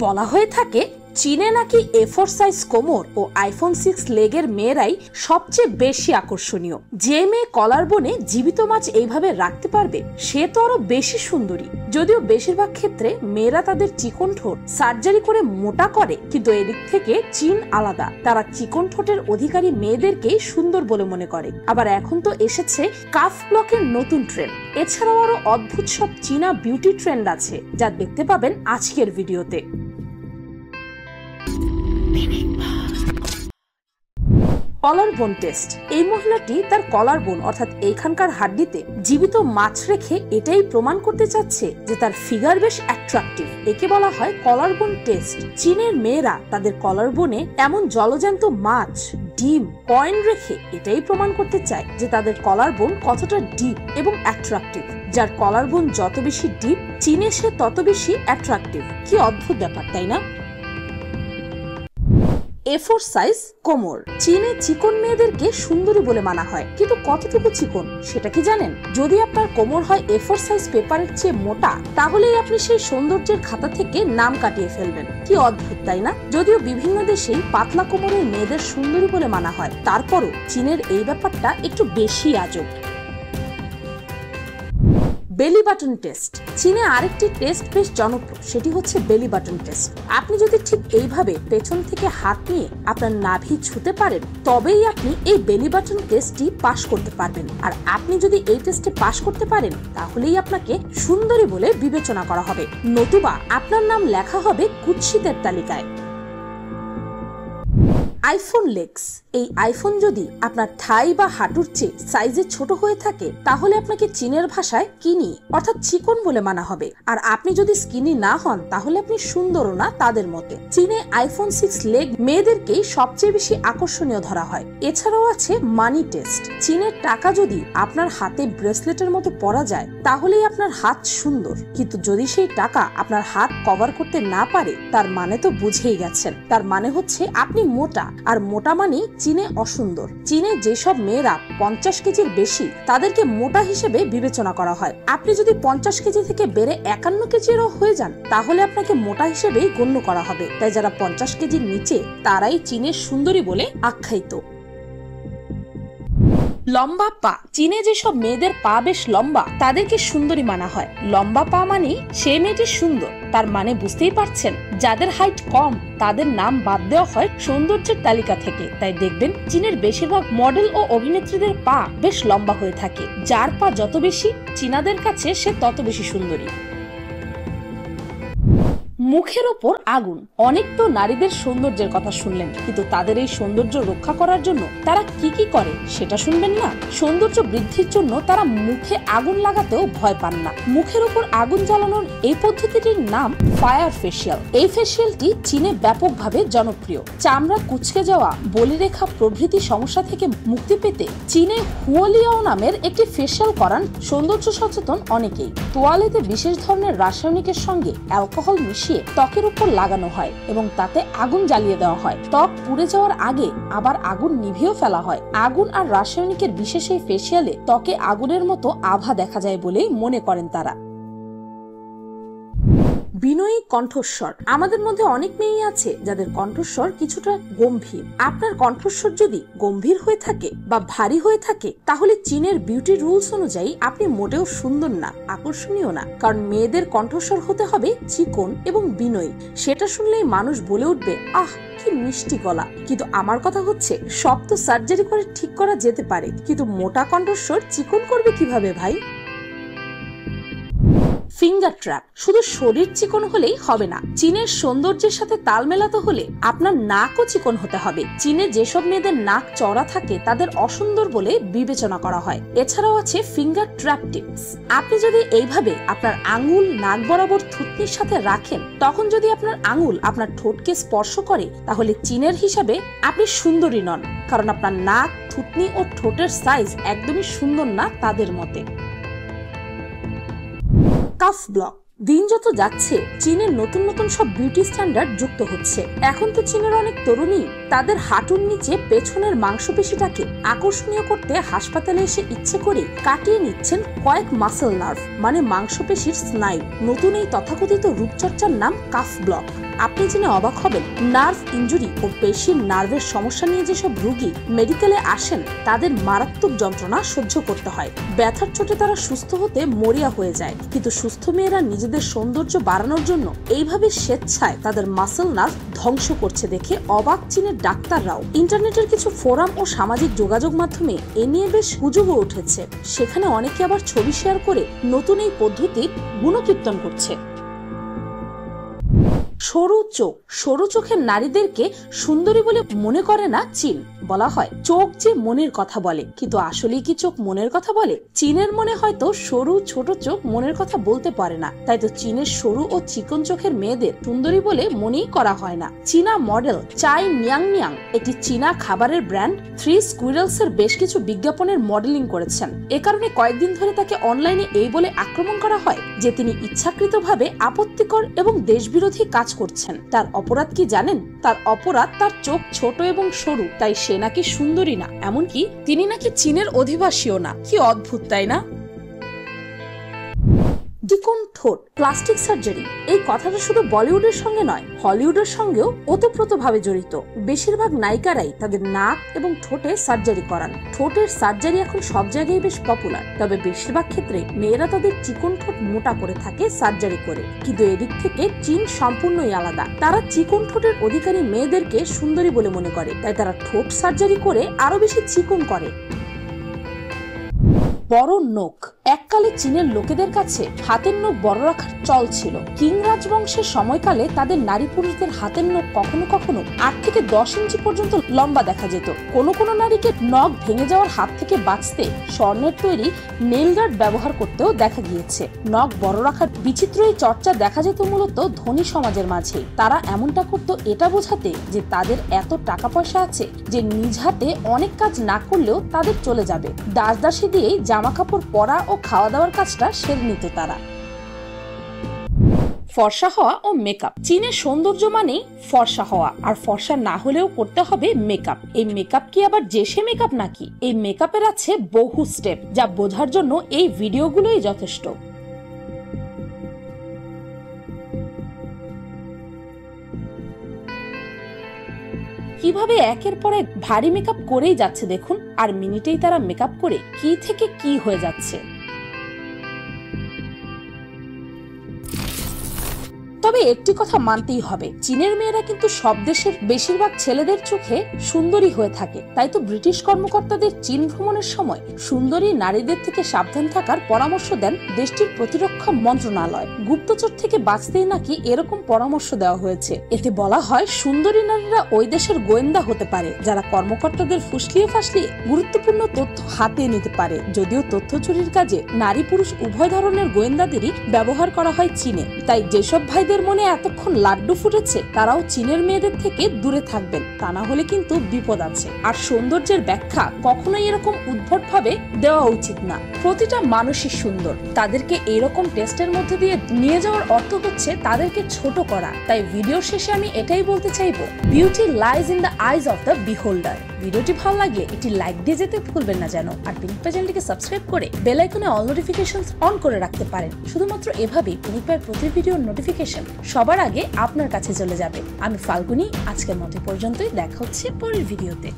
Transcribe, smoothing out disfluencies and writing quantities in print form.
বলা হয়ে থাকে চীনে নাকি A4 সাইজ কোমর ও আইফোন 6 লেগের মেয়েরাই সবচেয়ে বেশি আকর্ষণীয়। যে মেয়ে কলার বনে জীবিত মাছ এইভাবে রাখতে পারবে সে তো আরো বেশি সুন্দরী। যদিও বেশিরভাগ ক্ষেত্রে মেয়েরা তাদের চিকন ঠোঁট সার্জারি করে মোটা করে, কিন্তু এদিক থেকে চীন আলাদা। তারা চিকন ঠোঁটের অধিকারী মেয়েদেরকেই সুন্দর বলে মনে করে। আবার এখন তো এসেছে কাফ ব্লকের নতুন ট্রেন্ড। এছাড়াও আরো অদ্ভুত সব চীনা বিউটি ট্রেন্ড আছে যা দেখতে পাবেন আজকের ভিডিওতে। কলার বোন টেস্ট। এই মহিলাটি তার কলার বোন অর্থাৎ এইখানকার হাড্ডিতে জীবিত মাছ রেখে এটাই প্রমাণ করতে চাচ্ছে যে তার ফিগার বেশ অ্যাট্রাকটিভ। একে বলা হয় কলার বোন টেস্ট। চীনের মেয়েরা তাদের কলার বোনে এমন জলজ্যান্ত মাছ, ডিম, কয়েন রেখে এটাই প্রমাণ করতে চায় যে তাদের কলার বোন কতটা ডিপ এবং অ্যাট্রাকটিভ। যার কলার বোন যত বেশি ডিপ, চীনে সে তত বেশি অ্যাট্রাকটিভ। কি অদ্ভুত ব্যাপার, তাই না? A4 সাইজ কোমর। চীনে চিকন মেয়েদেরকে সুন্দরী বলে মানা হয়, কিন্তু কতটুকু চিকন সেটা কি জানেন? যদি আপনার কোমর হয় A4 সাইজ পেপারের চেয়ে মোটা, তাহলেই আপনি সেই সৌন্দর্যের খাতা থেকে নাম কাটিয়ে ফেলবেন। কি অদ্ভুত, তাই না? যদিও বিভিন্ন দেশেই পাতলা কোমরের মেয়েদের সুন্দরী বলে মানা হয়, তারপরও চীনের এই ব্যাপারটা একটু বেশি আজব। Belly button test. চীনে আরেকটি টেস্ট বেশ জনপ্রিয়, সেটি হচ্ছে বেলি বাটন টেস্ট। আপনি যদি ঠিক এইভাবে পেছন থেকে হাত নিয়ে আপনার নাভি ছুঁতে পারেন, তবেই আপনি এই বেলি বাটন টেস্টটি পাস করতে পারবেন। আর আপনি যদি এই টেস্টে পাস করতে পারেন, তাহলেই আপনাকে সুন্দরী বলে বিবেচনা করা হবে, নতুবা আপনার নাম লেখা হবে কুৎসিতের তালিকায়। IPhone legs. এই আইফোন যদি আপনার থাই বা হাঁটুর চেয়ে সাইজে ছোট হয়ে থাকে, তাহলে আপনাকে চীনের ভাষায় কিনি অর্থাৎ চিকন বলে মানা হবে। আর আপনি যদি স্কিনি না হন, তাহলে আপনি সুন্দরও না তাদের মতে। চীনে আইফোন 6 লেগ মেয়েদেরকেই সবচেয়ে বেশি আকর্ষণীয় ধরা হয়। এছাড়াও আছে মানি টেস্ট। চীনের টাকা যদি আপনার হাতে ব্রেসলেটের মতো পরা যায়, তাহলেই আপনার হাত সুন্দর। কিন্তু যদি সেই টাকা আপনার হাত কভার করতে না পারে, তার মানে তো বুঝেই গেছেন। তার মানে হচ্ছে আপনি মোটা, আর মোটা মানে চীনে অসুন্দর। চীনে যেসব মেয়েরা 50 কেজির বেশি, তাদেরকে মোটা হিসেবে বিবেচনা করা হয়। আপনি যদি 50 কেজি থেকে বেড়ে 51 কেজিরও হয়ে যান, তাহলে আপনাকে মোটা হিসেবেই গণ্য করা হবে। তাই যারা 50 কেজির নিচে, তারাই চীনের সুন্দরী বলে আখ্যায়িত। লম্বা পা। চীনে যেসব মেয়েদের পা বেশ লম্বা, তাদেরকে সুন্দরী মানা হয়। লম্বা পা মানে সে মেয়েটি সুন্দর, তার মানে বুঝতেই পারছেন। যাদের হাইট কম, তাদের নাম বাদ দেওয়া হয় সৌন্দর্যের তালিকা থেকে। তাই দেখবেন চীনের বেশিরভাগ মডেল ও অভিনেত্রীদের পা বেশ লম্বা হয়ে থাকে। যার পা যত বেশি, চীনাদের কাছে সে তত বেশি সুন্দরী। মুখের ওপর আগুন। অনেক তো নারীদের সৌন্দর্যের কথা শুনলেন, কিন্তু তাদের এই সৌন্দর্য রক্ষা করার জন্য তারা কি কি করে সেটা শুনবেন না? সৌন্দর্য বৃদ্ধির জন্য তারা মুখে আগুন লাগাতেও ভয় পান না। মুখের ওপর আগুন জ্বালানোর এই পদ্ধতিটির নাম ফায়ার ফেসিয়াল। এই ফেসিয়ালটি চীনে ব্যাপকভাবে জনপ্রিয়। চামড়া কুঁচকে যাওয়া, বলিরেখা প্রভৃতি সমস্যা থেকে মুক্তি পেতে চীনে হুয়ালিয়াও নামের একটি ফেসিয়াল করান সৌন্দর্য সচেতন অনেকেই। তোয়ালেতে বিশেষ ধরনের রাসায়নিকের সঙ্গে অ্যালকোহল মিশিয়ে ত্বকের উপর লাগানো হয় এবং তাতে আগুন জ্বালিয়ে দেওয়া হয়। ত্বক পুড়ে যাওয়ার আগে আবার আগুন নিভিয়েও ফেলা হয়। আগুন আর রাসায়নিকের বিশেষ এই ফেসিয়ালে ত্বকে আগুনের মতো আভা দেখা যায় বলেই মনে করেন তারা। বিনয়ী কণ্ঠস্বর। আমাদের মধ্যে অনেক মেয়েই আছে যাদের কণ্ঠস্বর কিছুটা গম্ভীর। আপনার কণ্ঠস্বর যদি গম্ভীর হয়ে থাকে বা ভারী হয়ে থাকে, তাহলে চীনের বিউটি রুলস অনুযায়ী আপনি মোটেও সুন্দর না, আকর্ষণীয় না। কারণ মেয়েদের কণ্ঠস্বর হতে হবে চিকন এবং বিনয়ী। সেটা শুনলেই মানুষ বলে উঠবে, আহ কি মিষ্টি গলা। কিন্তু আমার কথা হচ্ছে, সব তো সার্জারি করে ঠিক করা যেতে পারে, কিন্তু মোটা কণ্ঠস্বর চিকন করবে কিভাবে ভাই? Finger trap. শুধু শরীর চিকন হলেই হবে না, চীনের সৌন্দর্যের সাথে তাল মেলাতে হলে আপনার নাকও চিকন হতে হবে। চীনে যেসব মেয়েদের নাক চড়া থাকে, তাদের অসুন্দর বলে বিবেচনা করা হয়। এছাড়াও আছে ফিঙ্গার ট্র্যাপ টিপস। আপনি যদি এইভাবে আপনার আঙ্গুল নাক বরাবর থুতনির সাথে রাখেন, তখন যদি আপনার আঙ্গুল আপনার ঠোঁটকে স্পর্শ করে, তাহলে চীনের হিসাবে আপনি সুন্দরী নন, কারণ আপনার নাক, থুতনি ও ঠোঁটের সাইজ একদমই সুন্দর না তাদের মতে। Calf block. দিন যত যাচ্ছে, চীনের নতুন নতুন সব বিউটি স্ট্যান্ডার্ড যুক্ত হচ্ছে। এখন তো চীনের অনেক তরুণী তাদের হাঁটুর নিচে পেছনের মাংসপেশিটাকে আকর্ষণীয় করতে হাসপাতালে এসে ইচ্ছে করে কাটিয়ে নিচ্ছেন কয়েক মাসেল নার্ভ, মানে মাংসপেশির স্নায়ু। নতুন এই তথাকথিত রূপচর্চার নাম কাফ ব্লক। আপনি জেনে অবাক হবেন, নার্ভ ইনজুরি ও পেশির নার্ভের সমস্যা নিয়ে যেসব রোগী মেডিকেলে আসেন তাদের মারাত্মক যন্ত্রণা সহ্য করতে হয়। ব্যথার চোটে তারা সুস্থ হতে মরিয়া হয়ে যায়, কিন্তু সুস্থ মেয়েরা নিজেদের সৌন্দর্য বাড়ানোর জন্য এইভাবে স্বেচ্ছায় তাদের মাসল নার্ভ ধ্বংস করছে দেখে অবাক চীনের ডাক্তাররাও। ইন্টারনেটের কিছু ফোরাম ও সামাজিক যোগাযোগ মাধ্যমে এ নিয়ে বেশ গুজবও উঠেছে। সেখানে অনেকে আবার ছবি শেয়ার করে নতুন এই পদ্ধতির গুণকীর্তন করছে। সরু চোখ। সরু চোখের নারীদেরকে সুন্দরী বলে মনে করে না চীন। বলা হয় চোখ যে মনের কথা বলে, কিন্তু আসলেই কি চোখ মনের কথা বলে? চীনের মনে হয়তো সরু ছোট চোখ মনের কথা বলতে পারে না, তাই তো চীনের সরু ও চিকন চোখের মেয়েদের সুন্দরী বলে মনেই করা হয় না। চীনা মডেল চাই নিয়াং নিয়াং একটি চীনা খাবারের ব্র্যান্ড থ্রি স্কুইরেলস এর বেশ কিছু বিজ্ঞাপনের মডেলিং করেছেন। এ কারণে কয়েকদিন ধরে তাকে অনলাইনে এই বলে আক্রমণ করা হয় যে তিনি ইচ্ছাকৃতভাবে আপত্তিকর এবং দেশবিরোধী কাজ করছেন। তার অপরাধ কি জানেন? তার অপরাধ তার চোখ ছোট এবং সরু, তাই সে নাকি সুন্দরী না, এমনকি তিনি নাকি চীনের অধিবাসীও না। কি অদ্ভুত, তাই না? চিকন ঠোঁট, প্লাস্টিক সার্জারি। এই কথাটা শুধু বলিউডের সঙ্গে নয়, হলিউডের সঙ্গেও ওতপ্রোতভাবে জড়িত। বেশিরভাগ নায়িকারাই তাদের নাক এবং ঠোঁটে সার্জারি করান। ঠোঁটের সার্জারি এখন সব জায়গায় বেশ পপুলার, তবে বেশিরভাগ ক্ষেত্রে মেয়েরা তাদের চিকন ঠোঁট মোটা করে থাকে সার্জারি করে। কিন্তু এদিক থেকে চীন সম্পূর্ণই আলাদা। তারা চিকন ঠোঁটের অধিকারী মেয়েদেরকে সুন্দরী বলে মনে করে, তাই তারা ঠোঁট সার্জারি করে আরো বেশি চিকন করে। বড় নখ। এককালে চীনের লোকেদের কাছে হাতের নখ বড় রাখার চল ছিল। কিং রাজবংশের সময়কালে তাদের নারী পুরুষদের হাতের নখ কখনো কখনো 8 থেকে 10 ইঞ্চি পর্যন্ত লম্বা দেখা যেত। কোনো কোনো নারীকে নখ ভেঙে যাওয়ার হাত থেকে বাঁচতে স্বর্ণের তৈরি নেল গার্ড ব্যবহার করতেও দেখা গিয়েছে। নখ বড় রাখার বিচিত্র এই চর্চা দেখা যেত মূলত ধনী সমাজের মাঝেই। তারা এমনটা করত এটা বোঝাতে যে তাদের এত টাকা পয়সা আছে যে নিজ হাতে অনেক কাজ না করলেও তাদের চলে যাবে। দাস দাসী দিয়েই জামা কাপড় পরা ও খাওয়া দাওয়ার কাজটা সেরে নিত তারা। ফর্সা হওয়া ও মেকআপ। চীনের সৌন্দর্য মানেই ফর্সা হওয়া, আর ফর্সা না হলেও করতে হবে মেকআপ। এই মেকআপ কি আবার যে সে মেকআপ নাকি? এই মেকআপের আছে বহু স্টেপ, যা বোঝার জন্য এই ভিডিওগুলোই যথেষ্ট। কিভাবে একের পর এক ভারী মেকআপ করেই যাচ্ছে দেখুন, আর মিনিটেই তারা মেকআপ করে কি থেকে কি হয়ে যাচ্ছে। তবে একটি কথা মানতেই হবে, চীনের মেয়েরা কিন্তু সব দেশের বেশিরভাগ ছেলেদের চোখে সুন্দরী হয়ে থাকে। তাই তো ব্রিটিশ কর্মকর্তাদের চীন ভ্রমণের সময় সুন্দরী নারীদের থেকে সাবধান থাকার পরামর্শ দেন দেশটির প্রতিরক্ষা মন্ত্রণালয়। গুপ্তচর থেকে বাঁচতেই নাকি এরকম পরামর্শ দেওয়া হয়েছে। এতে বলা হয় সুন্দরী নারীরা ওই দেশের গোয়েন্দা হতে পারে, যারা কর্মকর্তাদের ফুসলিয়ে ফাসলিয়ে গুরুত্বপূর্ণ তথ্য হাতে নিতে পারে। যদিও তথ্য চুরির কাজে নারী পুরুষ উভয় ধরনের গোয়েন্দাদেরই ব্যবহার করা হয় চীনে। তাই যেসব ভাইদের মনে এতক্ষণ লাড্ডু ফুটেছে তারাও চীনের মেয়েদের থেকে দূরে থাকবেন, তা না হলে কিন্তু বিপদ আছে। আর সৌন্দর্যের ব্যাখ্যা কখনোই এরকম উদ্ভট ভাবে দেওয়া উচিত না। প্রতিটা মানুষই সুন্দর, তাদেরকে এরকম টেস্টের মধ্যে দিয়ে নিয়ে যাওয়ার অর্থ হচ্ছে তাদেরকে ছোট করা। তাই ভিডিওর শেষে আমি এটাই বলতে চাইবো, beauty lies in the eyes of the বিহোল্ডার। ভিডিওটি ভালো লাগলে একটি লাইক দিয়ে যেতে ভুলবেন না যেন, আর পিনিক চ্যানেলটিকে সাবস্ক্রাইব করে বেল আইকনে অল নোটিফিকেশনস অন করে রাখতে পারেন। শুধুমাত্র এভাবেই পিনিক প্রতি ভিডিওর নোটিফিকেশন সবার আগে আপনার কাছে চলে যাবে। আমি ফাল্গুনি, আজকের মতো পর্যন্তই। দেখা হচ্ছে পরের ভিডিওতে।